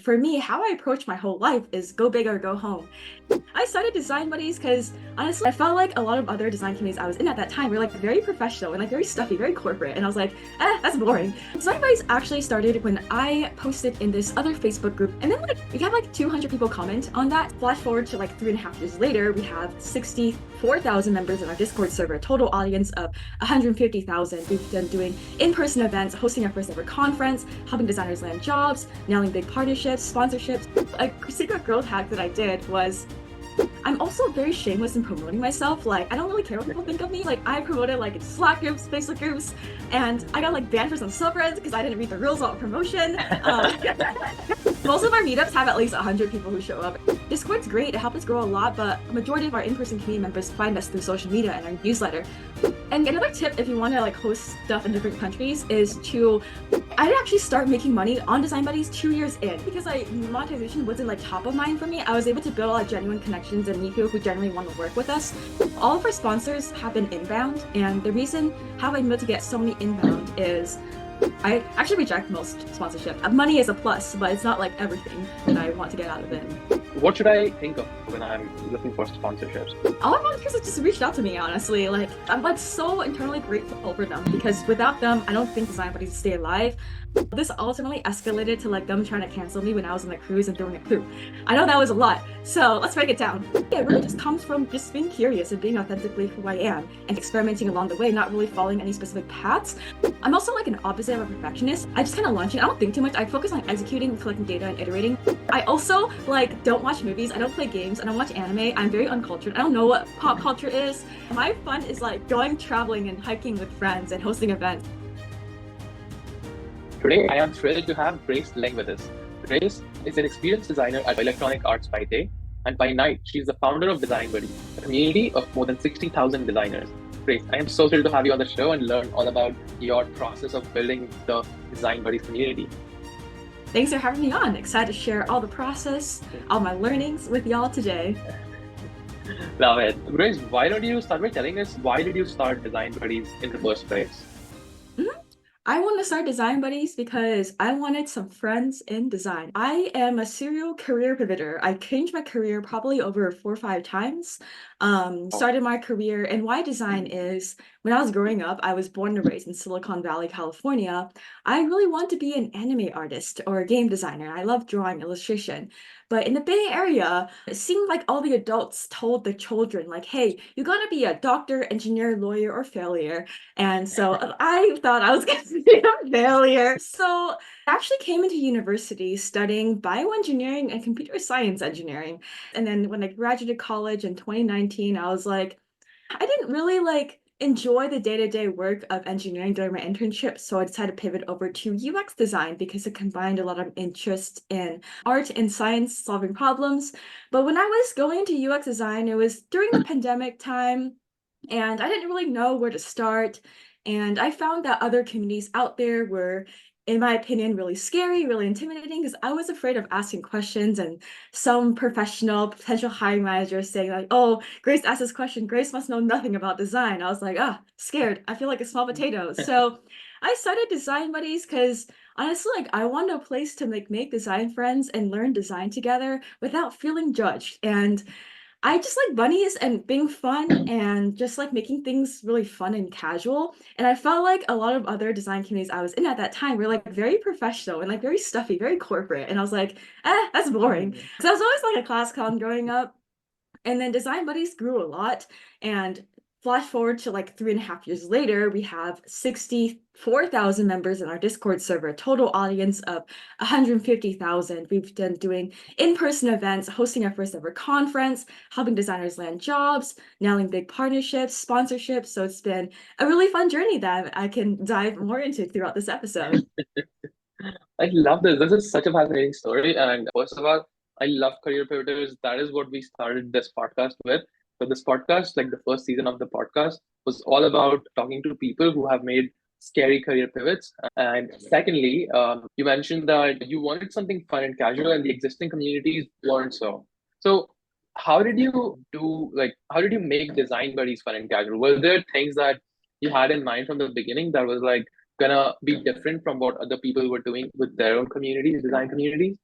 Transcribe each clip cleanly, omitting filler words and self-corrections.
For me, how I approach my whole life is go big or go home. I started Design Buddies because honestly, I felt like a lot of other design communities I was in at that time were like very professional and like very stuffy, very corporate. And I was like, that's boring. Design Buddies actually started when I posted in this other Facebook group. And then like we had like 200 people comment on that. Flash forward to like 3.5 years later, we have 64,000 members in our Discord server, a total audience of 150,000. We've been doing in-person events, hosting our first ever conference, helping designers land jobs, nailing big partnerships, sponsorships. A secret growth hack that I did was I'm also very shameless in promoting myself. Like, I don't really care what people think of me. Like, I promoted like in Slack groups, Facebook groups, and I got like banned for some subreddits because I didn't read the rules about promotion. Most of our meetups have at least 100 people who show up. Discord's great, it helped us grow a lot, but a majority of our in-person community members find us through social media and our newsletter. And another tip if you want to like host stuff in different countries is to I actually start making money on Design Buddies 2 years in because monetization wasn't like top of mind for me. I was able to build like genuine connections and meet people who genuinely want to work with us. All of our sponsors have been inbound, and the reason how I'm able to get so many inbound is I actually reject most sponsorship. Money is a plus, but it's not like everything that I want to get out of it. What should I think of when I'm looking for sponsorships? All our volunteers have just reached out to me, honestly. Like, I'm like so internally grateful for them because without them, I don't think Design Buddies would stay alive. This ultimately escalated to like them trying to cancel me when I was on the cruise and throwing a poop. I know that was a lot, so let's break it down. Yeah, it really just comes from just being curious and being authentically who I am and experimenting along the way, not really following any specific paths. I'm also like an opposite of a perfectionist. I just kind of launch it. I don't think too much. I focus on executing, collecting data, and iterating. I also like don't watch movies. I don't play games. I don't watch anime. I'm very uncultured. I don't know what pop culture is. My fun is like going traveling and hiking with friends and hosting events. Today, I am thrilled to have Grace Leng with us. Grace is an experienced designer at Electronic Arts by day, and by night, she is the founder of Design Buddy, a community of more than 60,000 designers. Grace, I am so thrilled to have you on the show and learn all about your process of building the Design Buddy community. Thanks for having me on. Excited to share all the process, all my learnings with y'all today. Love it. Grace, why don't you start by telling us why did you start Design Buddies in the first place? I want to start Design Buddies because I wanted some friends in design. I am a serial career pivoter. I changed my career probably over 4 or 5 times. Started my career, and why design is when I was growing up, I was born and raised in Silicon Valley, California. I really wanted to be an anime artist or a game designer. I love drawing, illustration. But in the Bay Area, it seemed like all the adults told the children, like, hey, you gotta be a doctor, engineer, lawyer, or failure. And so I thought I was going to be a failure. So I actually came into university studying bioengineering and computer science engineering. And then when I graduated college in 2019, I was like, I didn't really like enjoy the day-to-day work of engineering during my internship, so I decided to pivot over to UX design because it combined a lot of interest in art and science solving problems. But when I was going into UX design, it was during the pandemic time, and I didn't really know where to start. And I found that other communities out there were, in my opinion, really scary, really intimidating because I was afraid of asking questions and some professional potential hiring manager saying like, "Oh, Grace asked this question. Grace must know nothing about design." I was like, scared. I feel like a small potato. So I started Design Buddies because honestly, like I wanted a place to make design friends and learn design together without feeling judged. And I just like bunnies and being fun and just like making things really fun and casual. And I felt like a lot of other design communities I was in at that time were like very professional and like very stuffy, very corporate. And I was like, that's boring. So I was always like a class clown growing up. And then Design Buddies grew a lot. And flash forward to like 3.5 years later, we have 64,000 members in our Discord server, a total audience of 150,000. We've been doing in-person events, hosting our first ever conference, helping designers land jobs, nailing big partnerships, sponsorships. So it's been a really fun journey that I can dive more into throughout this episode. I love this. This is such a fascinating story. And first of all, I love career pivoters. That is what we started this podcast with. So this podcast, like the first season of the podcast, was all about talking to people who have made scary career pivots. And secondly, you mentioned that you wanted something fun and casual, and the existing communities weren't so. So how did you make Design Buddies fun and casual? Were there things that you had in mind from the beginning that was like gonna be different from what other people were doing with their own communities, design communities?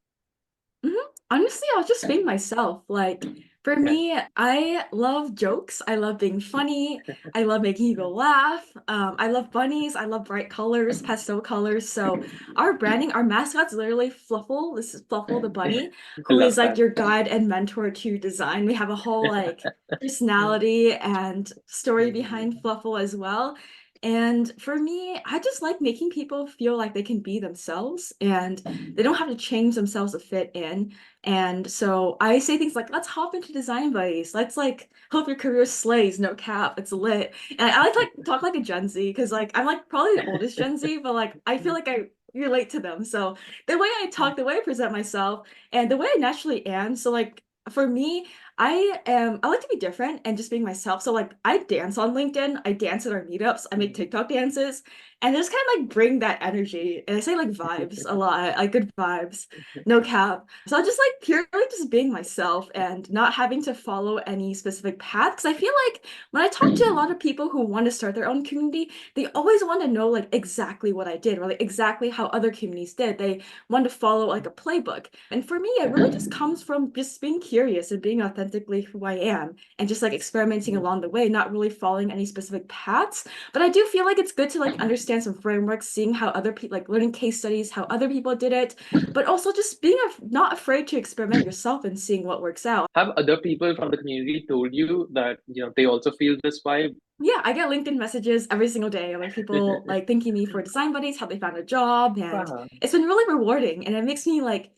Honestly, I'll just being myself. Like, for Okay. me, I love jokes. I love being funny. I love making people laugh. I love bunnies. I love bright colors, pastel colors. So our branding, our mascot's literally Fluffle. This is Fluffle the bunny, I who is love like that. your guide and mentor to design. We have a whole like personality and story behind Mm, Fluffle as well. And for me, I just like making people feel like they can be themselves and they don't have to change themselves to fit in. And so I say things like, let's hop into design buddies. Let's like hope your career slays, no cap, it's lit. And I like talk like a Gen Z because like I'm like probably the oldest Gen Z, but like I feel like I relate to them. So the way I talk, the way I present myself, and the way I naturally am. So like for me, I like to be different and just being myself. So like I dance on LinkedIn, I dance at our meetups, I make mm, TikTok dances, and just kind of like bring that energy. And I say like vibes a lot, like good vibes, no cap. So I just like purely just being myself and not having to follow any specific path. Because I feel like when I talk to a lot of people who want to start their own community, they always want to know like exactly what I did or like exactly how other communities did. They want to follow like a playbook. And for me, it really just comes from just being curious and being authentically who I am and just like experimenting along the way, not really following any specific paths. But I do feel like it's good to like understand some frameworks, seeing how other people like learning case studies, how other people did it, but also just being not afraid to experiment yourself and seeing what works out. Have other people from the community told you that, they also feel this vibe? Yeah, I get LinkedIn messages every single day, like people like thanking me for design buddies, how they found a job, and Wow. it's been really rewarding, and it makes me like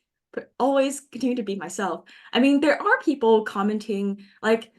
always continue to be myself. I mean, there are people commenting like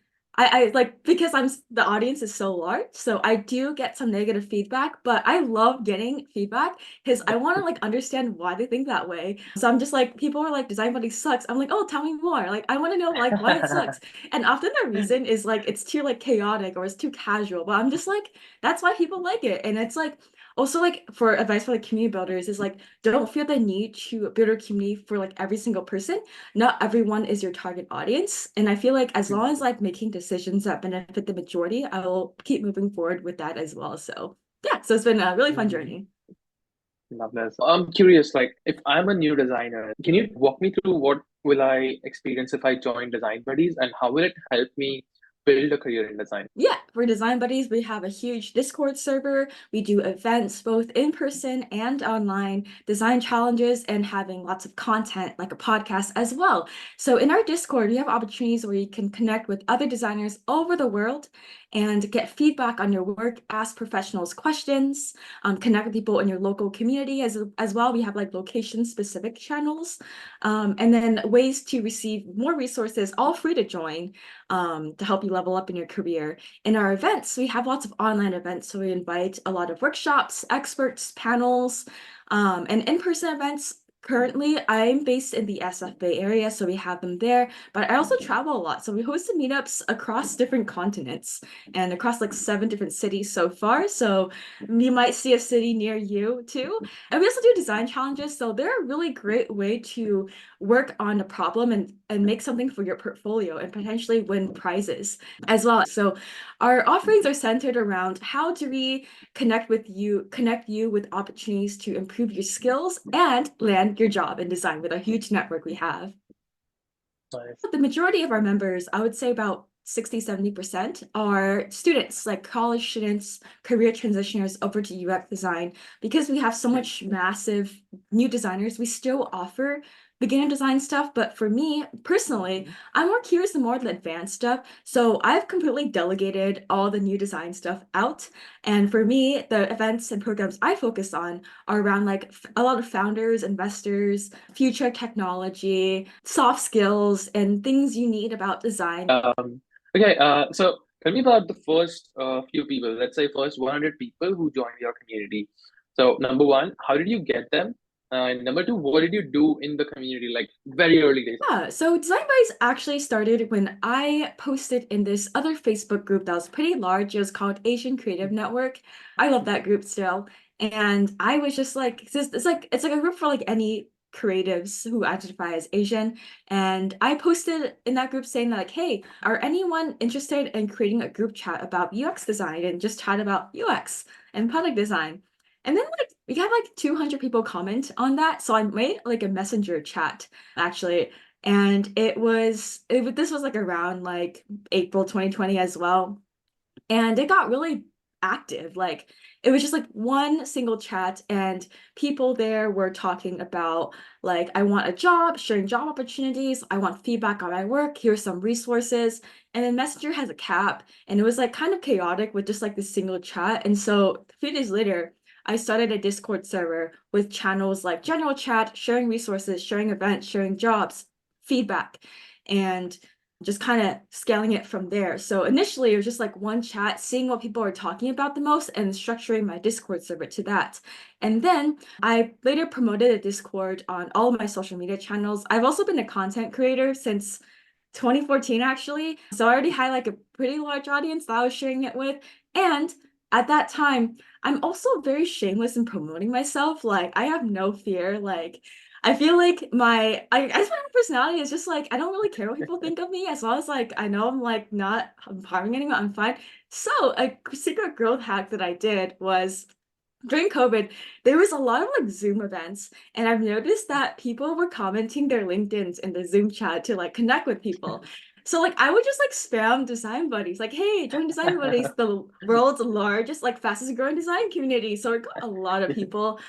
I like because the audience is so large, so I do get some negative feedback, but I love getting feedback because I want to like understand why they think that way. So I'm just like people are like design buddy sucks. I'm like, oh, tell me more. Like I want to know like why it sucks. And often the reason is like it's too like chaotic or it's too casual. But I'm just like, that's why people like it. And it's like also like for advice for like community builders is like don't feel the need to build a community for like every single person. Not everyone is your target audience. And I feel like as long as like making decisions that benefit the majority, I will keep moving forward with that as well. So yeah, so it's been a really fun Mhm. journey. Love this. I'm curious, like, if I'm a new designer, can you walk me through what will I experience if I join Design Buddies, and how will it help me build a career in design? Yeah, for Design Buddies, we have a huge Discord server. We do events both in person and online, design challenges, and having lots of content like a podcast as well. So in our Discord, we have opportunities where you can connect with other designers all over the world and get feedback on your work, ask professionals questions, connect with people in your local community as well. We have like location-specific channels, and then ways to receive more resources, all free to join, to help you level up in your career. In our events, we have lots of online events, so we invite a lot of workshops, experts, panels, and in-person events. Currently, I'm based in the SF Bay Area, so we have them there, but I also travel a lot. So we hosted meetups across different continents and across like 7 different cities so far. So you might see a city near you too. And we also do design challenges, so they're a really great way to work on a problem and make something for your portfolio and potentially win prizes as well. So our offerings are centered around how do we connect you with opportunities to improve your skills and land your job in design with a huge network we have. Nice. The majority of our members, I would say about 60-70% are students, like college students, career transitioners over to UX design. Because we have so much massive new designers, we still offer beginner design stuff. But for me personally, Mhm. I'm more curious in more of the advanced stuff. So I've completely delegated all the new design stuff out. And for me, the events and programs I focus on are around like a lot of founders, investors, future technology, soft skills, and things you need about design. Okay, so tell me about the first few people, let's say first 100 people who joined your community. So, number one, how did you get them? And number two, what did you do in the community, like very early days? Yeah, so Design Bites actually started when I posted in this other Facebook group that was pretty large. It was called Asian Creative Network. I love that group still. And I was just like, it's like a group for like any creatives who identify as Asian. And I posted in that group saying that like, hey, are anyone interested in creating a group chat about UX design and just chat about UX and product design? And then like we had like 200 people comment on that. So I made like a messenger chat actually. And this was like around like April 2020 as well, and it got really active. Like it was just like one single chat, and people there were talking about like, I want a job, sharing job opportunities, I want feedback on my work, here's some resources. And then Messenger has a cap, and it was like kind of chaotic with just like this single chat. And so a few days later, I started a Discord server with channels like general chat, sharing resources, sharing events, sharing jobs, feedback, and just kind of scaling it from there. So initially, it was just like one chat, seeing what people are talking about the most and structuring my Discord server to that. And then I later promoted a Discord on all of my social media channels. I've also been a content creator since 2014 actually. So I already had like a pretty large audience that I was sharing it with. And at that time, I'm also very shameless in promoting myself. Like I have no fear. Like I feel like I guess my personality is just like I don't really care what people think of me as long as like I know I'm like not harming anyone, I'm fine. So a secret growth hack that I did was during COVID, there was a lot of like Zoom events, and I've noticed that people were commenting their LinkedIns in the Zoom chat to like connect with people. So like I would just like spam design buddies, like, hey, join design buddies, the world's largest, like fastest growing design community. So it got a lot of people.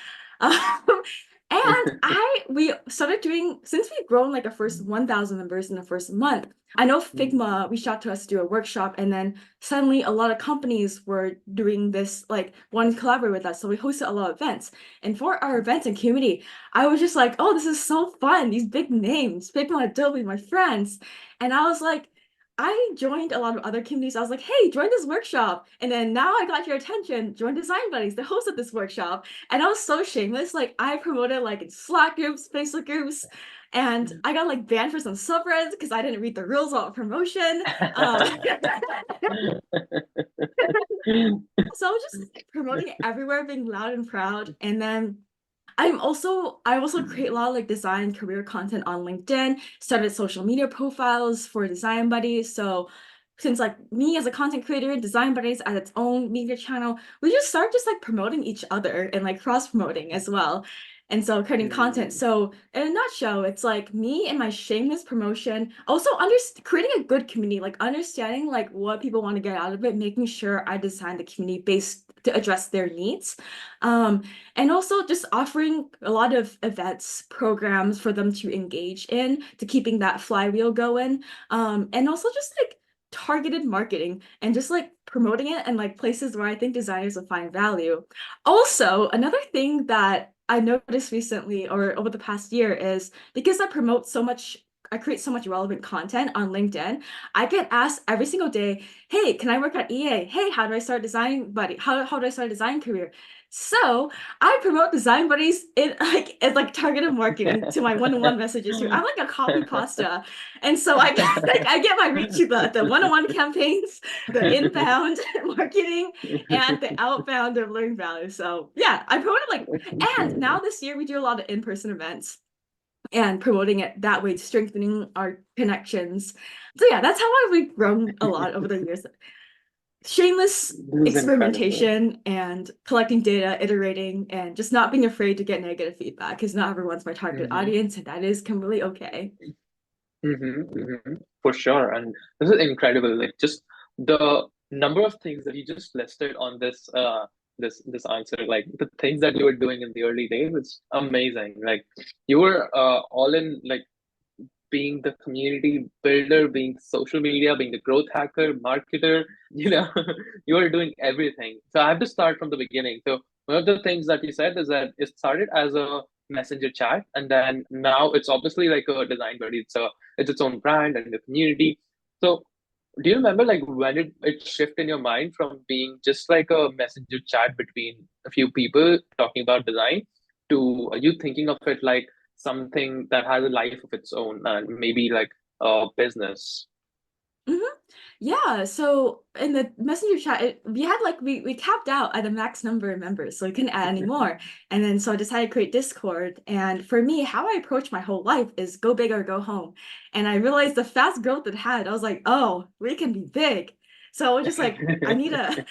Um, and we started doing, since we've grown like a first 1,000 members in the first month. I know Figma reached out to us to do a workshop, and then suddenly a lot of companies were doing this, like wanting to collaborate with us. So we hosted a lot of events. And for our events and community, I was just like, oh, this is so fun. These big names, Figma, Adobe, my friends. And I was like, I joined a lot of other communities. I was like, hey, join this workshop. And then now I got your attention. Join Design Buddies, the host of this workshop. And I was so shameless. Like I promoted like in Slack groups, Facebook groups, and I got like banned for some subreddits because I didn't read the rules about promotion. Um, so I was just promoting it everywhere, being loud and proud. And then I also create a lot of like design career content on LinkedIn, started social media profiles for Design Buddies. So since like me as a content creator, Design Buddies as its own media channel, we just start just like promoting each other and like cross promoting as well. And so creating content. Mm, So in a nutshell, it's like me and my shameless promotion, also creating a good community, like understanding like what people want to get out of it, making sure I design the community based to address their needs. Um, and also just offering a lot of events, programs for them to engage in, to keeping that flywheel going. And also just like targeted marketing and just like promoting it and like places where I think designers will find value. Also, another thing that I noticed recently or over the past year is because I create so much relevant content on LinkedIn. I get asked every single day, hey, can I work at EA? Hey, how do I start design buddy? How do I start a design career? So I promote design buddies in like as like targeted marketing to my one-on-one messages too. I'm like a copy pasta. And so I get like I get my reach to the one-on-one campaigns, the inbound marketing, and the outbound of learning value. So yeah, I promoted like, and now this year we do a lot of in-person events and promoting it that way, strengthening our connections. So yeah, that's how we've grown a lot over the years. Shameless this is incredible. experimentation and collecting data, iterating, and just not being afraid to get negative feedback because not everyone's my target Hmm. audience, and that is completely okay. For sure. And this is incredible. Like just the number of things that you just listed on this answer, like the things that you were doing in the early days, it's amazing. Like you were all in, like being the community builder, being social media, being the growth hacker, marketer, you know, you are doing everything. So I have to start from the beginning. So one of the things that you said is that it started as a messenger chat, and then now it's obviously like a design buddy. It's its own brand and the community. So do you remember like when it shift in your mind from being just like a messenger chat between a few people talking about design to you thinking of it like something that has a life of its own and maybe like a business? Mhm. Yeah, so in the messenger chat, we had like we capped out at the max number of members, so we couldn't add any more. And then so I decided to create Discord. And for me, how I approach my whole life is go big or go home. And I realized the fast growth it had. I was like, oh, we can be big. So I was just like, I need a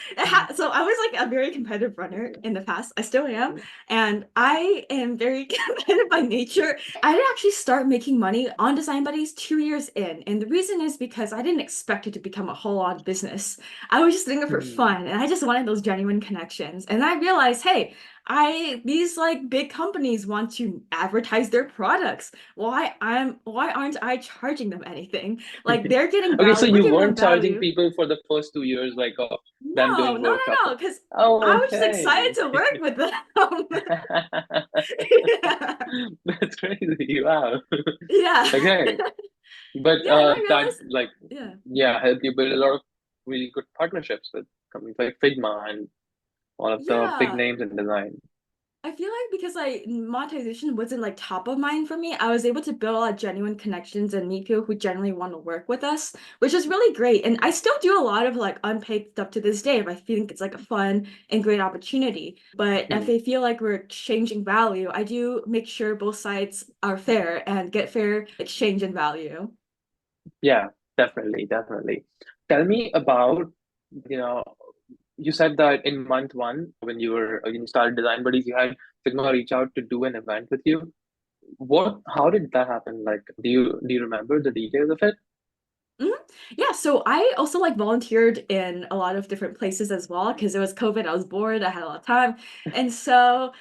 so I was like a very competitive runner in the past. I still am. And I am very competitive by nature. I didn't actually start making money on Design Buddies 2 years in. And the reason is because I didn't expect it to become a whole on business. I was just doing it for Hmm. fun and I just wanted those genuine connections. And I realized, hey, I these like big companies want to advertise their products. Why aren't I charging them anything? Like they're getting Okay, so value, we're you giving them weren't charging value. people for the first 2 years, like of them No, doing no, work no, up. no, because Oh, I was just excited okay. to work with them. Yeah. That's crazy. Wow. Yeah. Okay. But Yeah, and I that realized, like yeah. yeah, helped you build a lot of really good partnerships with companies like Figma and all of the big Yeah. names in design. I feel like because like monetization wasn't like top of mind for me, I was able to build a lot of genuine connections and meet people who genuinely want to work with us, which is really great. And I still do a lot of like unpaid stuff to this day if I think it's like a fun and great opportunity. But if Hmm. I feel like we're exchanging value, I do make sure both sides are fair and get fair exchange in value. Yeah, definitely, definitely. Tell me about, you know, you said that in month one, when you started Design Buddies, you had Figma reach out to do an event with you. How did that happen? Like, do you remember the details of it? Mhm. Yeah, so I also like volunteered in a lot of different places as well because it was COVID. I was bored, I had a lot of time. And so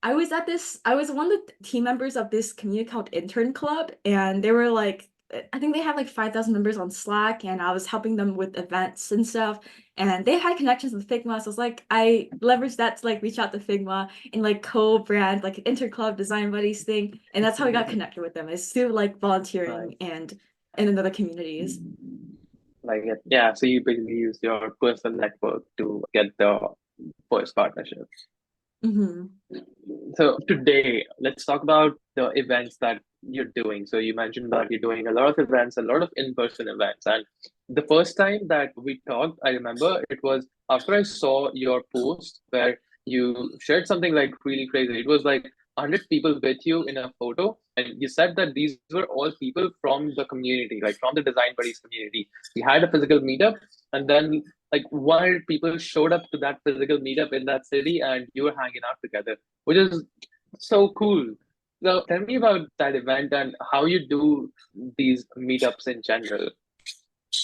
I was one of the team members of this community called Intern Club, and they were like, I think they had like 5,000 members on Slack, and I was helping them with events and stuff. And they had connections with Figma, so I was like, I leveraged that to like reach out to Figma and like co-brand like Intern Club Design Buddies thing, and that's how I got connected with them. Is through like volunteering Nice. and in other communities. Like, yeah, so you basically use your personal network to get the first partnership. Hmm. So today, let's talk about the events that you're doing. So you mentioned that you're doing a lot of events, a lot of in-person events. And the first time that we talked, I remember it was after I saw your post where you shared something like really crazy. It was like 100 people with you in a photo, and you said that these were all people from the community, like from the Design Buddies community. We had a physical meetup, and then like 100 people showed up to that physical meetup in that city, and you were hanging out together, which is so cool. So tell me about that event and how you do these meetups in general.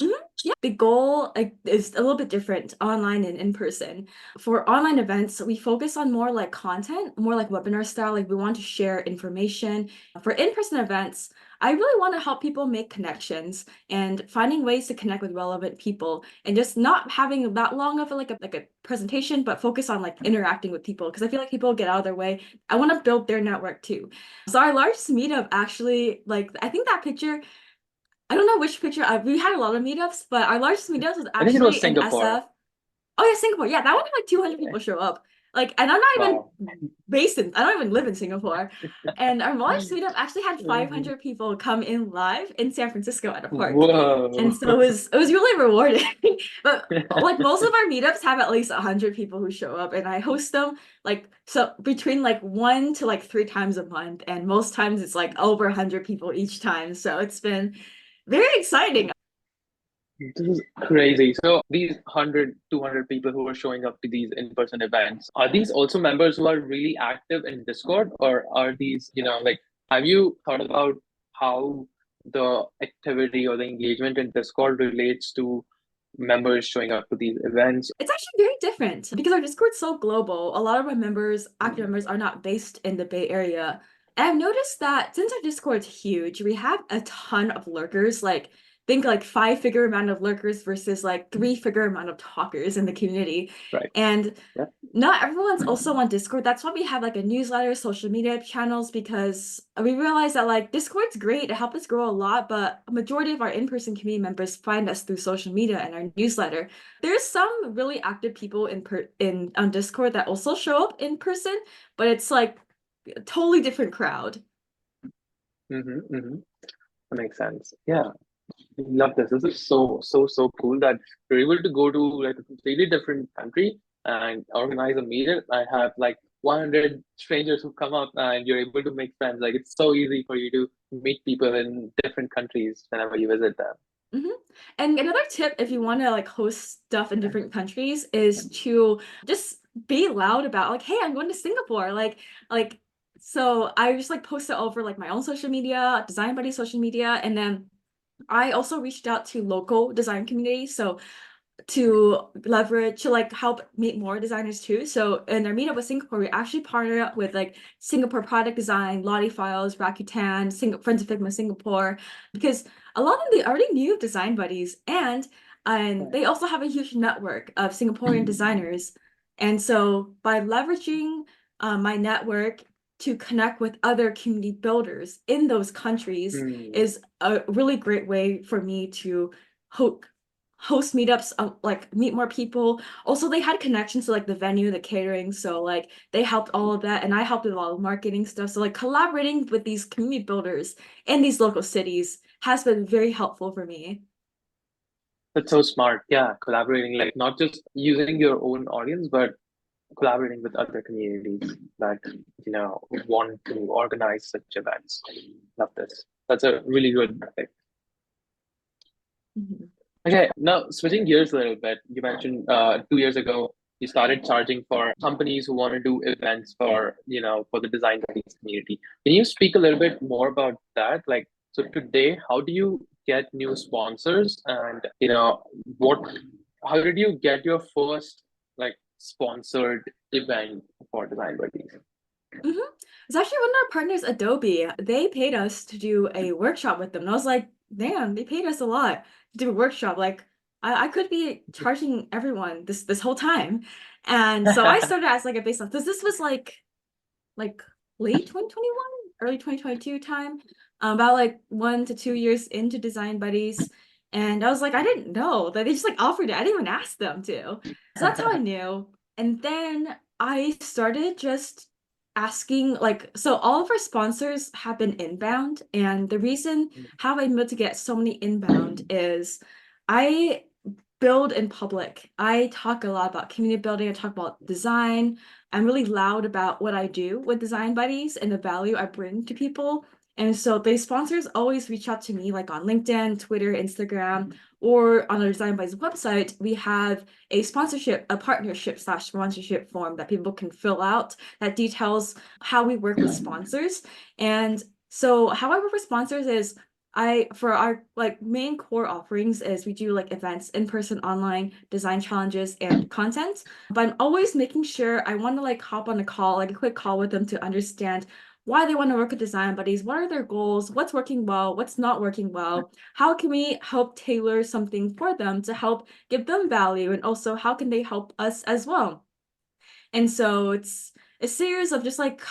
Mhm. Yeah, the goal like is a little bit different online and in person. For online events, we focus on more like content, more like webinar style. Like we want to share information. For in-person events, I really want to help people make connections and finding ways to connect with relevant people and just not having that long of a presentation, but focus on like interacting with people because I feel like people get out of their way. I want to build their network too. So our largest meetup actually, like I think that picture. I don't know which picture. We had a lot of meetups, but our largest meetups was I think it was actually in Singapore. SF. Oh yeah, Singapore. Yeah, that one had like 200 people show up. Like, and I'm not even Wow. I don't even live in Singapore. And our largest meetup actually had 500 people come in live in San Francisco at a park. Whoa. And so it was really rewarding. But like most of our meetups have at least 100 people who show up, and I host them like so between like 1 to like 3 times a month, and most times it's like over 100 people each time. So it's been very exciting. This is crazy. So these 100, 200 people who are showing up to these in-person events, are these also members who are really active in Discord, or are these, like, have you thought about how the activity or the engagement in Discord relates to members showing up to these events? It's actually very different because our Discord's so global. A lot of our members, active members, are not based in the Bay Area. And I've noticed that since our Discord's huge, we have a ton of lurkers. Like, think like five-figure amount of lurkers versus like three-figure amount of talkers in the community. Right. And Yeah. not everyone's also on Discord. That's why we have like a newsletter, social media channels, because we realize that like Discord's great. It helped us grow a lot, but a majority of our in-person community members find us through social media and our newsletter. There's some really active people in on Discord that also show up in person, but it's like a totally different crowd. Mm-hmm, mm-hmm. That makes sense. Yeah. Love this. This is so cool that you're able to go to like a completely different country and organize a meetup. I have like 100 strangers who come up and you're able to make friends. Like it's so easy for you to meet people in different countries whenever you visit them. hmm And another tip, if you want to like host stuff in different countries, is to just be loud about like, hey, I'm going to Singapore. Like, so I just like post it over like my own social media, Design Buddy social media, and then I also reached out to local design communities. So to leverage to like help meet more designers too. So in our meetup with Singapore, we actually partnered up with like Singapore Product Design, Lottie Files, Rakuten, Friends of Figma Singapore, because a lot of them they already knew design buddies and they also have a huge network of Singaporean designers. And so by leveraging my network to connect with other community builders in those countries Hmm. is a really great way for me to hook host meetups, like meet more people. Also, they had connections to like the venue, the catering, so like they helped all of that, and I helped with all the marketing stuff. So like collaborating with these community builders in these local cities has been very helpful for me. That's so smart. Yeah, collaborating, like not just using your own audience, but collaborating with other communities that, want to organize such events. Love this. That's a really good tip. Mhm. Okay, now switching gears a little bit, you mentioned 2 years ago you started charging for companies who want to do events for the design studies community. Can you speak a little bit more about that? Like, so today, how do you get new sponsors, and what? How did you get your first like sponsored event for design buddies? hmm It's actually one of our partners, Adobe. They paid us to do a workshop with them. And I was like, damn, they paid us a lot to do a workshop. Like I could be charging everyone this whole time. And so I started as like a baseline. Because this was like late 2021, early 2022 time, about like 1 to 2 years into Design Buddies. And I was like, I didn't know that they just like offered it. I didn't even ask them to. So that's how I knew. And then I started just asking, like, so all of our sponsors have been inbound. And the reason how I'm able to get so many inbound is I build in public. I talk a lot about community building, I talk about design. I'm really loud about what I do with design buddies and the value I bring to people. And so the sponsors always reach out to me like on LinkedIn, Twitter, Instagram, or on our Design Buddies website. We have a partnership slash sponsorship form that people can fill out that details how we work with sponsors. And so how I work with sponsors is for our like main core offerings is we do like events, in-person, online, design challenges, and content. But I'm always making sure I want to like hop on a call, like a quick call with them to understand why they want to work with design buddies, what are their goals, what's working well, what's not working well, how can we help tailor something for them to help give them value, and also how can they help us as well. And so it's a series of just like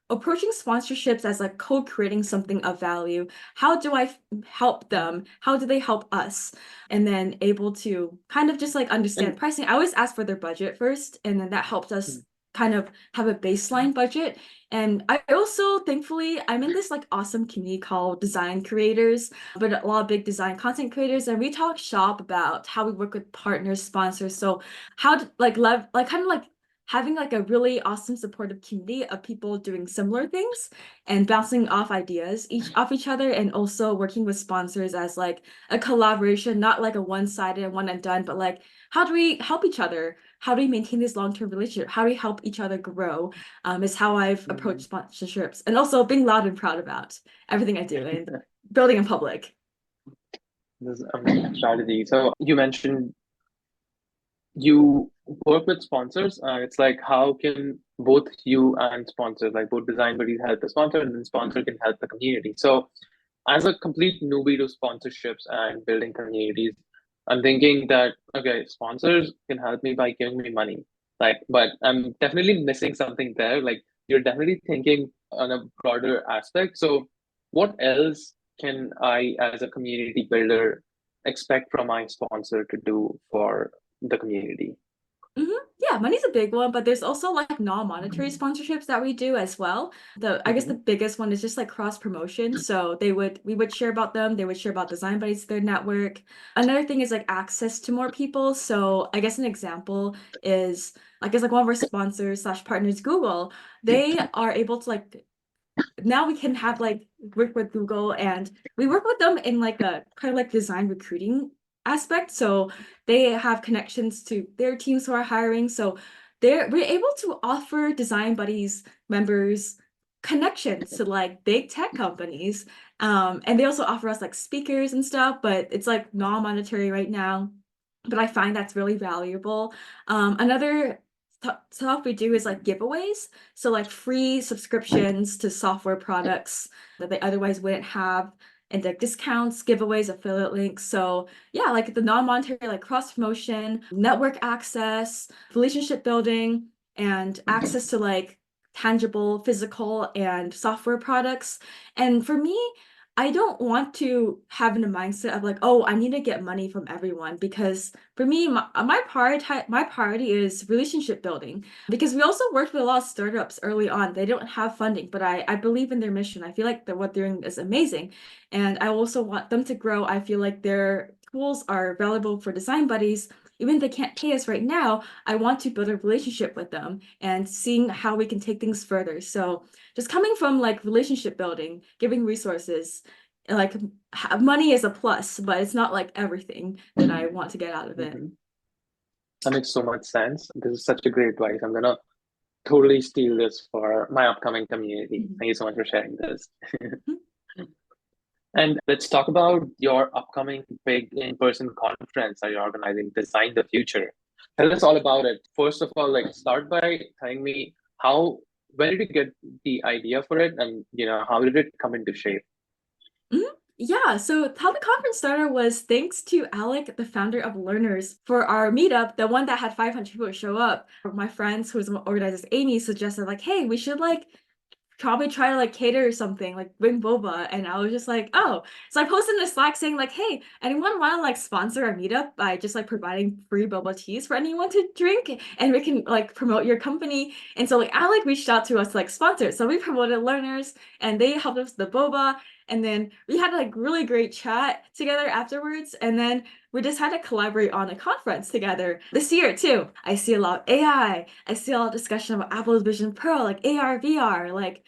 approaching sponsorships as like co-creating something of value. How do I help them? How do they help us? And then able to kind of just like understand And pricing. I always ask for their budget first, and then that helps us kind of have a baseline budget. And I also, thankfully, I'm in this like awesome community called Design Creators, but a lot of big design content creators, and we talk shop about how we work with partners, sponsors. So how to like like kind of like having like a really awesome supportive community of people doing similar things and bouncing off ideas each other, and also working with sponsors as like a collaboration, not like a one-sided one and done, but like how do we help each other? How do we maintain this long-term relationship? How do we help each other grow? Is how I've approached sponsorships, and also being loud and proud about everything I do and building in public. this is a strategy. So you mentioned you work with sponsors, and it's like how can both you and sponsors, like both design buddies, help the sponsor, and then sponsor can help the community. So as a complete newbie to sponsorships and building communities, I'm thinking that okay, sponsors can help me by giving me money, like, but I'm definitely missing something there. Like you're definitely thinking on a broader aspect. So what else can I as a community builder expect from my sponsor to do for the community? hmm Yeah, money's a big one, but there's also like non-monetary sponsorships that we do as well. I guess the Mhm. biggest one is just like cross promotion. So we would share about them, they would share about Design Buddies to their network. Another thing is like access to more people. So I guess an example is I guess like one of our sponsors slash partners, Google, they are able to like now we can have like work with Google, and we work with them in like a kind of like design recruiting aspect. So they have connections to their teams who are hiring. So we're able to offer Design Buddies members connections to like big tech companies. And they also offer us like speakers and stuff, but it's like non-monetary right now. But I find that's really valuable. Another stuff we do is like giveaways. So like free subscriptions to software products that they otherwise wouldn't have, and like discounts, giveaways, affiliate links. So yeah, like the non-monetary like cross promotion, network access, relationship building, and access to like tangible, physical, and software products. And for me, I don't want to have in a mindset of like, oh, I need to get money from everyone, because for me, my priority is relationship building, because we also worked with a lot of startups early on. They don't have funding, but I believe in their mission. I feel like that what they're doing is amazing. And I also want them to grow. I feel like their tools are valuable for design buddies. Even if they can't pay us right now, I want to build a relationship with them and seeing how we can take things further. So just coming from like relationship building, giving resources, like money is a plus, but it's not like everything that I want to get out of it. Mhm. That makes so much sense. This is such a great advice. I'm gonna totally steal this for my upcoming community. Mhm. Thank you so much for sharing this. And let's talk about your upcoming big in-person conference that you're organizing, Design the Future. Tell us all about it. First of all, like start by telling me when did you get the idea for it, and how did it come into shape? Mhm. Yeah, so how the conference started was thanks to Alec, the founder of Learners, for our meetup, the one that had 500 people show up. My friends, who was organized as Amy, suggested like, hey, we should like probably try to like cater or something, like bring boba. And I was just like, oh. So I posted in the Slack saying like, hey, anyone want to like sponsor a meetup by just like providing free boba teas for anyone to drink? And we can like promote your company. And so like Alec reached out to us to like sponsor it. So we promoted Learners, and they helped us with the boba. And then we had like really great chat together afterwards. And then we just had to collaborate on a conference together this year too. I see a lot of AI. I see a lot of discussion about Apple's Vision Pro, like AR, VR. Like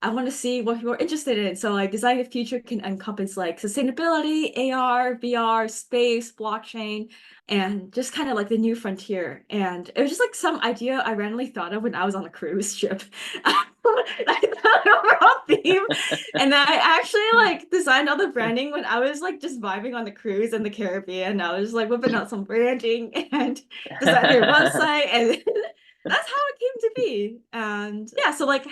I want to see what people are interested in. So like design the future can encompass like sustainability, AR, VR, space, blockchain, and just kind of like the new frontier. And it was just like some idea I randomly thought of when I was on a cruise ship. I thought overall theme, and then I actually like designed all the branding when I was like just vibing on the cruise in the Caribbean. I was like whipping out some branding and designed their website, and that's how it came to be. And yeah, so like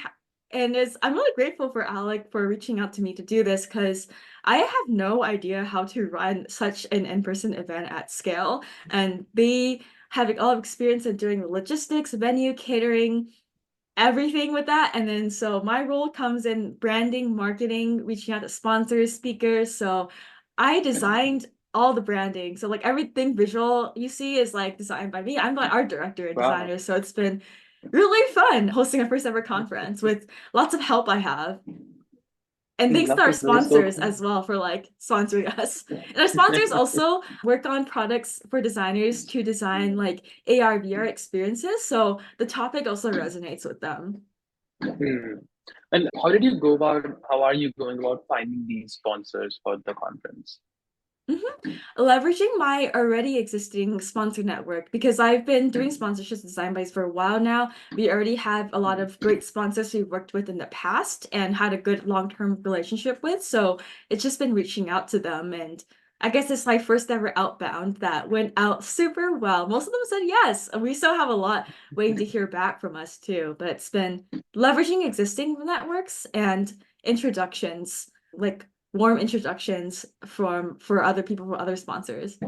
and is I'm really grateful for Alec for reaching out to me to do this, because I have no idea how to run such an in-person event at scale. And they have all of experience in doing the logistics, venue, catering, everything with that. And then so my role comes in branding, marketing, reaching out to sponsors, speakers. So I designed all the branding. So like everything visual you see is like designed by me. I'm the art director and Wow, designer. So it's been really fun hosting a first ever conference with lots of help I have. And I thanks to love our this. This is so sponsors cool. as well for like sponsoring us. And our sponsors also work on products for designers to design like AR, VR experiences. So the topic also resonates with them. Hmm. And how are you going about finding these sponsors for the conference? Mhm. Leveraging my already existing sponsor network, because I've been doing sponsorships and design buys for a while now. We already have a lot of great sponsors we've worked with in the past and had a good long-term relationship with. So it's just been reaching out to them. And I guess it's my first ever outbound that went out super well. Most of them said yes. And we still have a lot waiting to hear back from us too. But it's been leveraging existing networks and introductions, like warm introductions for other people, for other sponsors.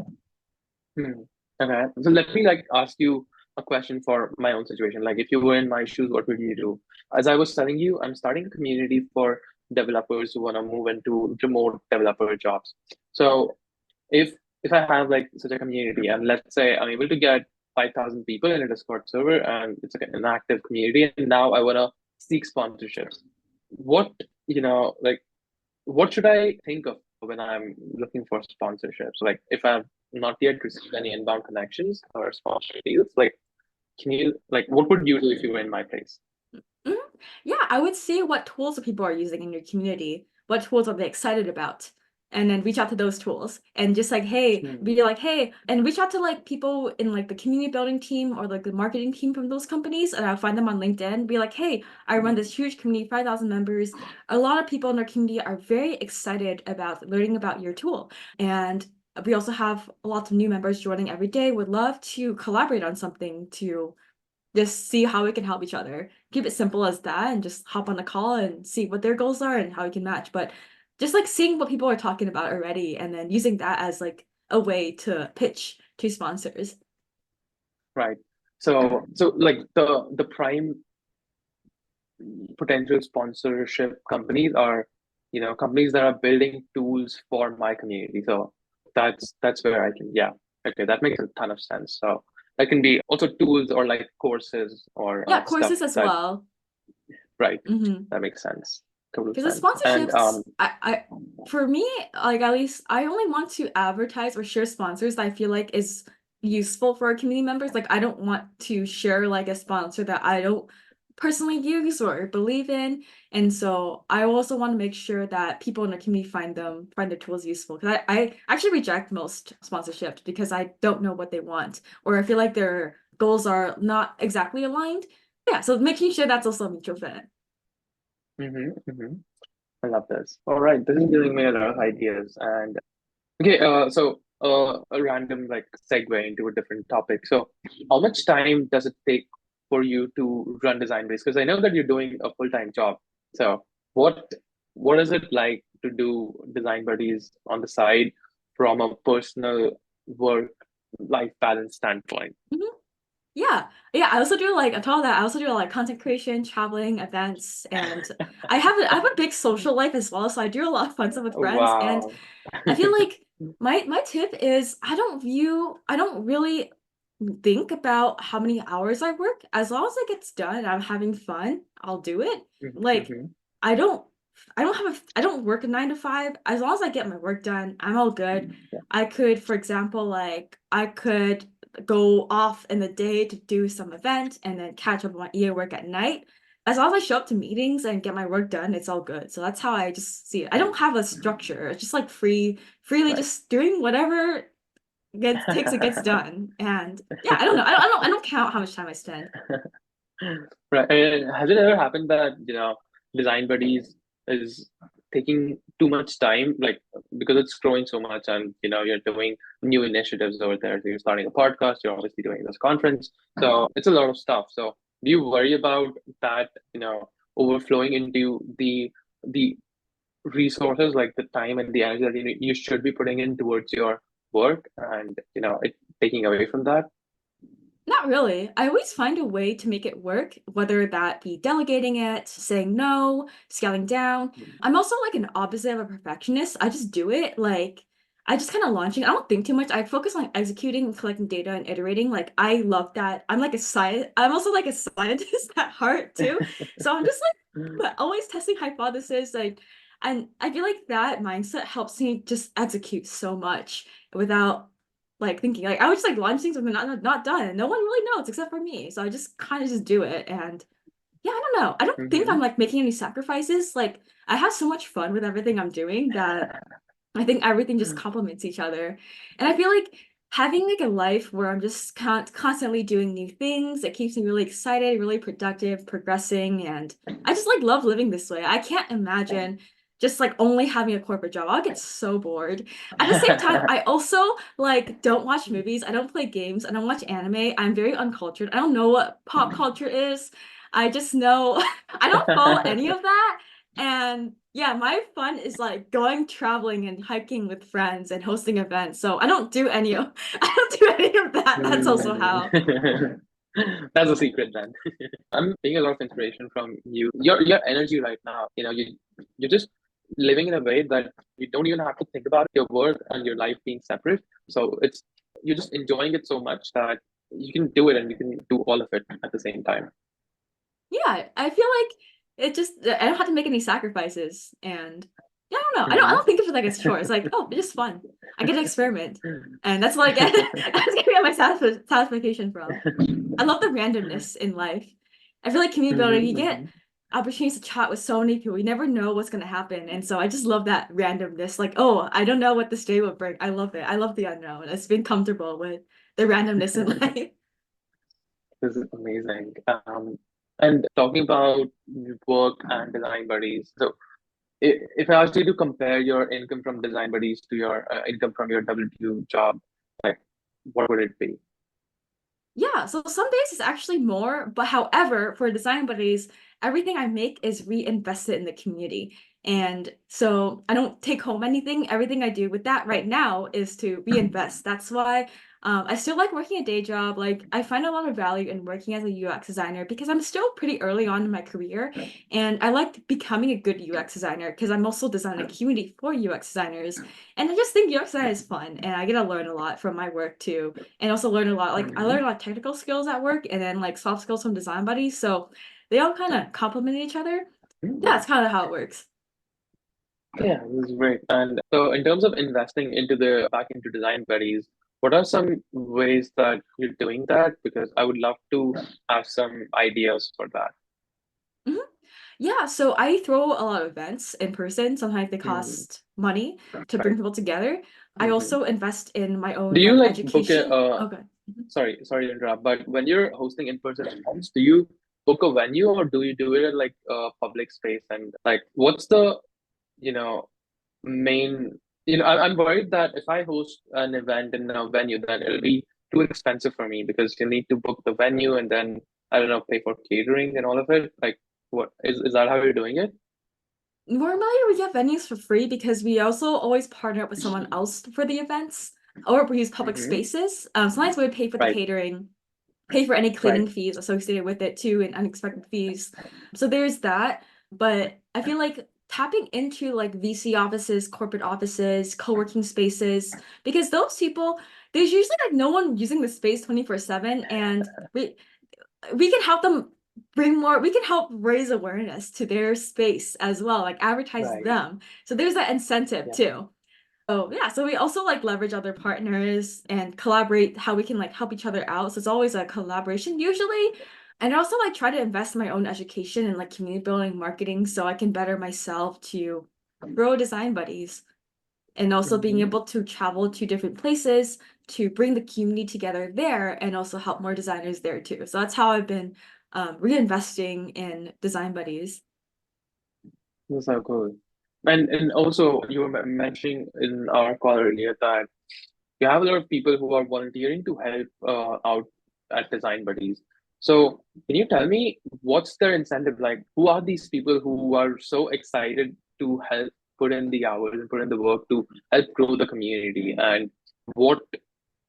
Hmm. Okay. So let me like ask you a question for my own situation. Like if you were in my shoes, what would you do? As I was telling you, I'm starting a community for developers who want to move into remote developer jobs. So if if I have like such a community, and let's say I'm able to get 5,000 people in a Discord server, and it's like an active community, and now I want to seek sponsorships. What, like what should I think of when I'm looking for sponsorships? Like if I've not yet received any inbound connections or sponsor deals, like can you like what would you do if you were in my place? Mhm. Yeah, I would see what tools people are using in your community. What tools are they excited about? And then reach out to those tools and just like, hey, Hmm. be like, hey, and reach out to like people in like the community building team or like the marketing team from those companies. And I'll find them on LinkedIn. Be like, hey, I run this huge community, 5,000 members. A lot of people in our community are very excited about learning about your tool. And we also have lots of new members joining every day. Would love to collaborate on something to just see how we can help each other. Keep it simple as that and just hop on a call and see what their goals are and how we can match. But just like seeing what people are talking about already and then using that as like a way to pitch to sponsors. Right. So like the prime potential sponsorship companies are, companies that are building tools for my community. So that's where I can, yeah, okay, that makes a ton of sense. So that can be also tools or like courses or Yeah, stuff courses as that, well. right, Hmm. that makes sense. Total Because the sense. And sponsorships, for me, like at least I only want to advertise or share sponsors that I feel like is useful for our community members. Like I don't want to share like a sponsor that I don't personally use or believe in. And so I also want to make sure that people in the community find the tools useful. Because I actually reject most sponsorships because I don't know what they want, or I feel like their goals are not exactly aligned. Yeah, so making sure that's also a mutual fit. hmm I love this. All right, this is giving me a lot of ideas. And okay, so a random like segue into a different topic. So, how much time does it take for you to run design base? Because I know that you're doing a full-time job. So, what what is it like to do design buddies on the side from a personal work life balance standpoint? Mhm. Yeah. Yeah, I also do like on top of that, I also do like content creation, traveling, events, and I have a big social life as well, so I do a lot of fun stuff with friends. And Wow. I feel like my tip is I don't really think about how many hours I work. As long as it gets done and I'm having fun, I'll do it. Like hmm I don't I don't work a 9 to 5. As long as I get my work done, I'm all good. Yeah. I could, for example, like I could go off in the day to do some event and then catch up on my EA work at night. As long as I show up to meetings and get my work done, it's all good. So that's how I just see it. I don't have a structure. It's just like freely Right. just doing whatever gets done. And yeah, I don't know. I don't count how much time I spend. Right. And has it ever happened that, Design Buddies is taking too much time, like because it's growing so much and you're doing new initiatives over there. So you're starting a podcast, you're obviously doing this conference. So it's a lot of stuff. So do you worry about that, overflowing into the resources like the time and the energy that you should be putting in towards your work and it taking away from that? Not really. I always find a way to make it work, whether that be delegating it, saying no, scaling down. I'm also like an opposite of a perfectionist. I just do it. Like, I just kind of launching. I don't think too much. I focus on executing and collecting data and iterating. Like, I love that. I'm also like a scientist at heart too. So I'm just like always testing hypotheses. Like, and I feel like that mindset helps me just execute so much without like thinking like I would just like launch things when they're not done. No one really knows except for me. So I just kind of just do it. And yeah, I don't know. I don't think I'm hmm like making any sacrifices. Like I have so much fun with everything I'm doing that I think everything just complements each other. And I feel like having like a life where I'm just constantly doing new things, it keeps me really excited, really productive, progressing, and I just like love living this way. I can't imagine just like only having a corporate job. I'll get so bored. At the same time, I also like don't watch movies, I don't play games, I don't watch anime. I'm very uncultured. I don't know what pop culture is. I just know I don't follow any of that. And yeah, my fun is like going traveling and hiking with friends and hosting events. So I don't do any of I don't do any of that. That's also how. That's a secret then. I'm taking a lot of inspiration from you. Your energy right now, you're just living in a way that you don't even have to think about your work and your life being separate. So it's you're just enjoying it so much that you can do it and you can do all of it at the same time. Yeah, I feel like it just I don't have to make any sacrifices. And yeah, I don't know. I don't hmm think of it like it's chore. It's like, oh, it's just fun. I get to experiment. And that's what I get that's gonna get my satisfaction from. I love the randomness in life. I feel like community building, you get Mm-hmm. opportunities to chat with so many people. You never know what's gonna happen. And so I just love that randomness. Like, oh, I don't know what this day will bring. I love it. I love the unknown. It's been comfortable with the randomness in life. This is amazing. And talking about work and design buddies, so if I asked you to compare your income from design buddies to your income from your W2 job, like what would it be? Yeah, so some days it's actually more, but however, for design buddies, everything I make is reinvested in the community. And so I don't take home anything. Everything I do with that right now is to reinvest. That's why I still like working a day job. Like I find a lot of value in working as a UX designer because I'm still pretty early on in my career, and I like becoming a good UX designer because I'm also designing a community for UX designers. And I just think UX design is fun, and I get to learn a lot from my work too and also learn a lot. Like I learned a lot of technical skills at work and then like soft skills from design buddies. So they all kind of complement each other. Yeah, Mhm. it's kind of how it works. Yeah, this is great. And so, in terms of investing into the back into design buddies, what are some ways that you're doing that? Because I would love to have some ideas for that. Mhm. Yeah, so I throw a lot of events in person. Sometimes they Mm, cost money to bring right. people together. I Mhm. also invest in my Do own you like like book a education. Okay. Mhm. sorry to interrupt, but when you're hosting in-person events, do you book a venue or do you do it at like a public space? And like, what's the, you know, main, I'm worried that if I host an event in a venue, then it'll be too expensive for me because you need to book the venue and then, I don't know, pay for catering and all of it. Like, what is that how you're doing it? Normally we get venues for free because we also always partner up with someone else for the events or we use public Mm-hmm. spaces. Sometimes we would pay for the Right, catering, pay for any right. cleaning fees associated with it too and unexpected fees. So there's that. But I feel like tapping into like VC offices, corporate offices, co-working spaces, because those people, there's usually like no one using the space 24/7 and we can help them bring more, we can help raise awareness to their space as well, like advertise Right. them. So there's that incentive Yeah. too. Oh yeah, so we also like leverage other partners and collaborate how we can like help each other out. So it's always a collaboration usually. And also like try to invest in my own education and like community building marketing so I can better myself to grow design buddies and also being Mm-hmm. able to travel to different places to bring the community together there and also help more designers there too. So that's how I've been reinvesting in design buddies. That's so cool. And also you were mentioning in our call earlier that you have a lot of people who are volunteering to help out at Design Buddies. So, can you tell me what's their incentive like? Who are these people who are so excited to help put in the hours and put in the work to help grow the community? And what,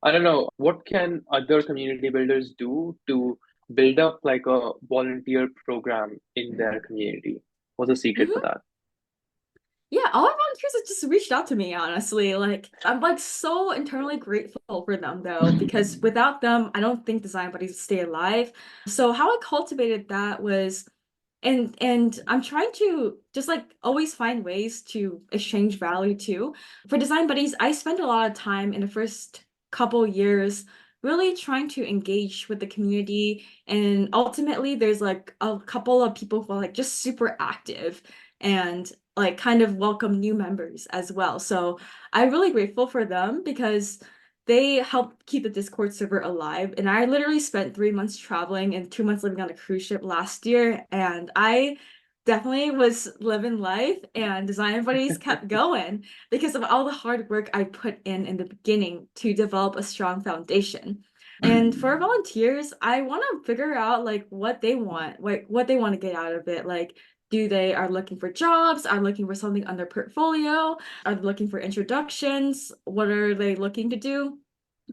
I don't know, what can other community builders do to build up like a volunteer program in their community? What's the secret for Mhm. that? Yeah, all our volunteers have just reached out to me, honestly. Like, I'm like so internally grateful for them though, because without them, I don't think design buddies would stay alive. So how I cultivated that was and I'm trying to just like always find ways to exchange value too. For design buddies, I spent a lot of time in the first couple years really trying to engage with the community. And ultimately, there's like a couple of people who are like just super active and like kind of welcome new members as well. So I'm really grateful for them because they help keep the Discord server alive. And I literally spent 3 months traveling and 2 months living on a cruise ship last year. And I definitely was living life and design buddies kept going because of all the hard work I put in the beginning to develop a strong foundation. And for volunteers, I want to figure out like what they want, like what they want to get out of it. Like, do they are looking for jobs? Are looking for something on their portfolio? Are they looking for introductions? What are they looking to do?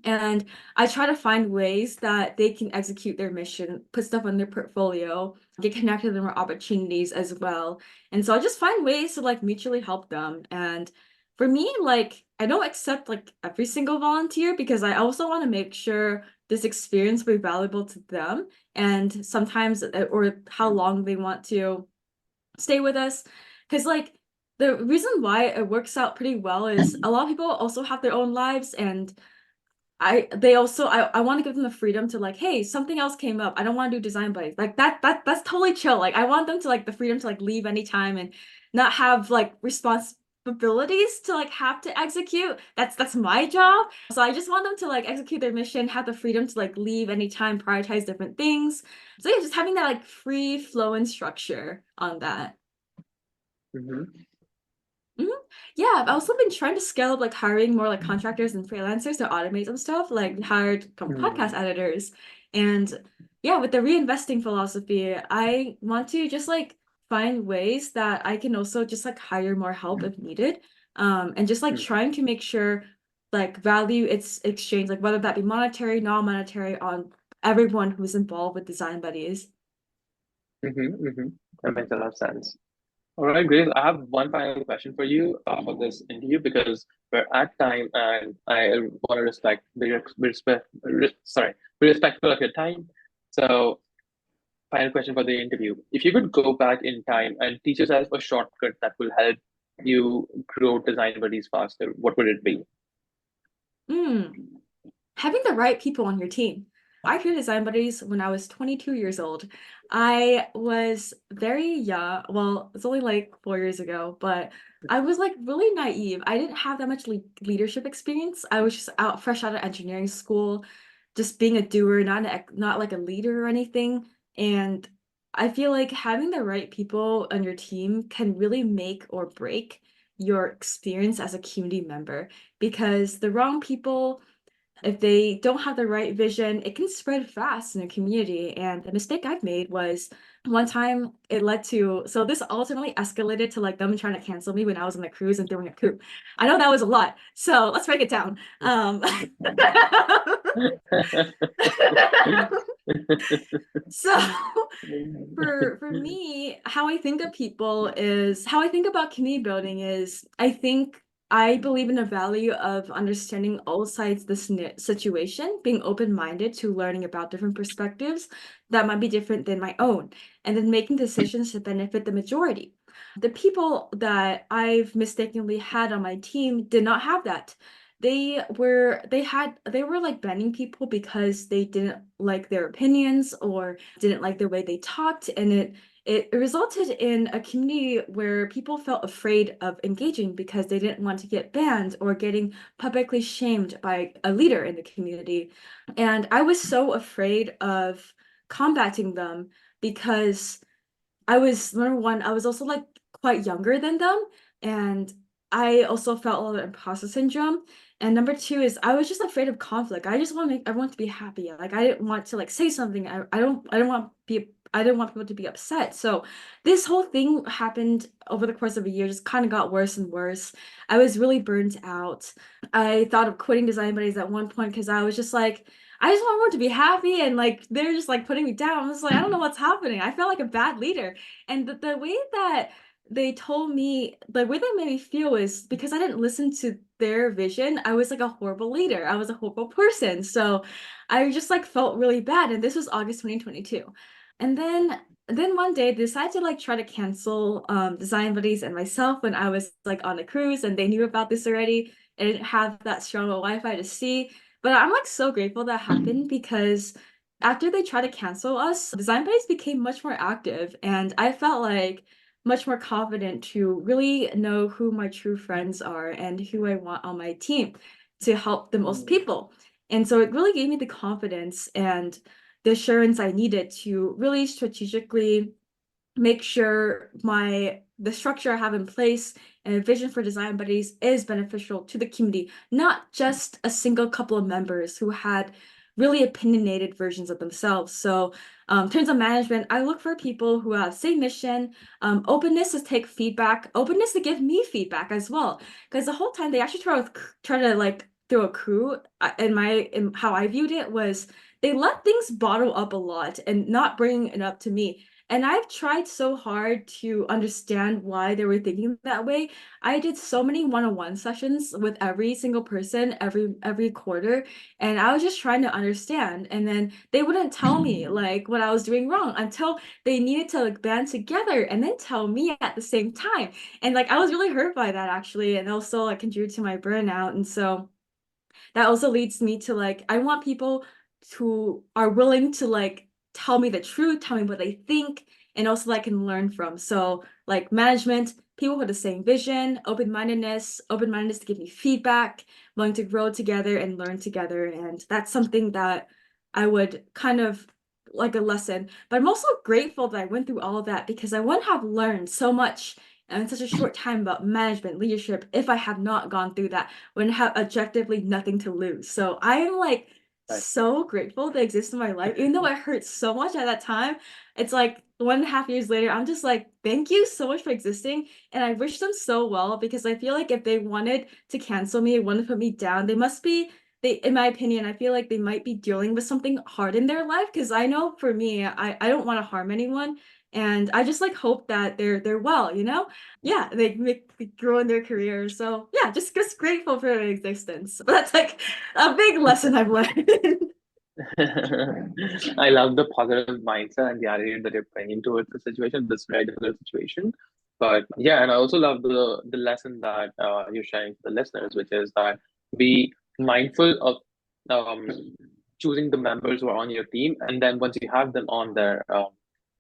And I try to find ways that they can execute their mission, put stuff on their portfolio, get connected to more opportunities as well. And so I just find ways to like mutually help them. And for me, like I don't accept like every single volunteer because I also want to make sure this experience will be valuable to them and sometimes or how long they want to stay with us. Because like the reason why it works out pretty well is a lot of people also have their own lives and I want to give them the freedom to like, hey, something else came up. I don't want to do design buddies. Like that's totally chill. Like I want them to like the freedom to like leave anytime and not have like responsibilities to like have to execute. That's my job. So I just want them to like execute their mission, have the freedom to like leave anytime, prioritize different things. So yeah, just having that like free flow and structure on that. Hmm. Mhm. Yeah, I've also been trying to scale up like hiring more like contractors and freelancers to automate some stuff, like hired podcast Hmm. editors. And yeah, with the reinvesting philosophy, I want to just like find ways that I can also just like hire more help if needed. And just like trying to make sure like value its exchange, like whether that be monetary, non-monetary on everyone who's involved with design buddies. Hmm. That makes a lot of sense. All right, Grace, I have one final question for you for this interview because we're at time and I want to be respectful of your time. So, final question for the interview. If you could go back in time and teach yourself a shortcut that will help you grow design buddies faster, what would it be? Mm. Having the right people on your team. I created design buddies when I was 22 years old. I was very young. Well, it's only like 4 years ago, but I was like really naive. I didn't have that much leadership experience. I was just out fresh out of engineering school, just being a doer, not like a leader or anything. And I feel like having the right people on your team can really make or break your experience as a community member because the wrong people if they don't have the right vision, it can spread fast in a community. And the mistake I've made was one time it led to, so this ultimately escalated to like them trying to cancel me when I was on the cruise and throwing a coup. I know that was a lot. So let's break it down. So for me, how I think of people is how I think about community building is I think I believe in the value of understanding all sides of the situation, being open-minded to learning about different perspectives that might be different than my own, and then making decisions to benefit the majority. The people that I've mistakenly had on my team did not have that. They were like banning people because they didn't like their opinions or didn't like the way they talked, and it resulted in a community where people felt afraid of engaging because they didn't want to get banned or getting publicly shamed by a leader in the community. And I was so afraid of combating them because I was number one, I was also like quite younger than them, and I also felt a lot of imposter syndrome. And number two is I was just afraid of conflict. I just want to make everyone to be happy. Like I didn't want to like say something. I didn't want people to be upset. So this whole thing happened over the course of a year, just kind of got worse and worse. I was really burnt out. I thought of quitting design buddies at one point because I was just like I just want everyone to be happy and like they're just like putting me down. I was like, I don't know what's happening. I felt like a bad leader. And the way that they told me, the way they made me feel is because I didn't listen to their vision, I was like a horrible leader. I was a horrible person. So I just like felt really bad. And this was August 2022. And then one day they decided to like try to cancel Design Buddies and myself when I was like on a cruise and they knew about this already. I didn't have that strong of Wi-Fi to see. But I'm like so grateful that happened because after they tried to cancel us, Design Buddies became much more active, and I felt like much more confident to really know who my true friends are and who I want on my team to help the most people. And so it really gave me the confidence and the assurance I needed to really strategically make sure the structure I have in place and a vision for design buddies is beneficial to the community, not just a single couple of members who had really opinionated versions of themselves. So, in terms of management, I look for people who have same mission, openness to take feedback, openness to give me feedback as well. Because the whole time they actually try to like throw a coup. In how I viewed it was they let things bottle up a lot and not bring it up to me. And I've tried so hard to understand why they were thinking that way. I did so many one-on-one sessions with every single person every quarter, and I was just trying to understand. And then they wouldn't tell me like what I was doing wrong until they needed to like band together and then tell me at the same time. And like I was really hurt by that actually, and also like contributed to my burnout. And so that also leads me to like I want people who are willing to like tell me the truth, tell me what they think, and also that I can learn from. So like management, people with the same vision, open-mindedness to give me feedback, willing to grow together and learn together. And that's something that I would kind of like a lesson. But I'm also grateful that I went through all of that because I wouldn't have learned so much in such a short time about management, leadership, if I had not gone through that when I have objectively nothing to lose. So I am like Right. so grateful they exist in my life, even though it hurt so much at that time. It's like 1.5 years later, I'm just like, thank you so much for existing. And I wish them so well because I feel like if they wanted to cancel me, wanted to put me down, they must be in my opinion, I feel like they might be dealing with something hard in their life because I know for me, I don't want to harm anyone. And I just like hope that they're well, you know? Yeah, they grow in their careers. So yeah, just grateful for their existence. That's like a big lesson I've learned. I love the positive mindset and the attitude that you're bringing towards the situation, this very difficult situation. But yeah, and I also love the lesson that you're sharing to the listeners, which is that be mindful of um, choosing the members who are on your team, and then once you have them on there,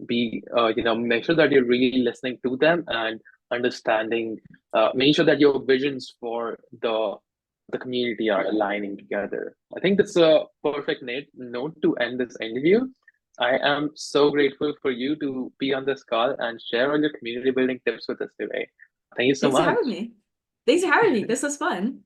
be make sure that you're really listening to them and understanding, making sure that your visions for the community are aligning together. I think that's a perfect note to end this interview. I am so grateful for you to be on this call and share all your community building tips with us today. Thank you so Thanks for much. having me. Thanks for having me. This was fun.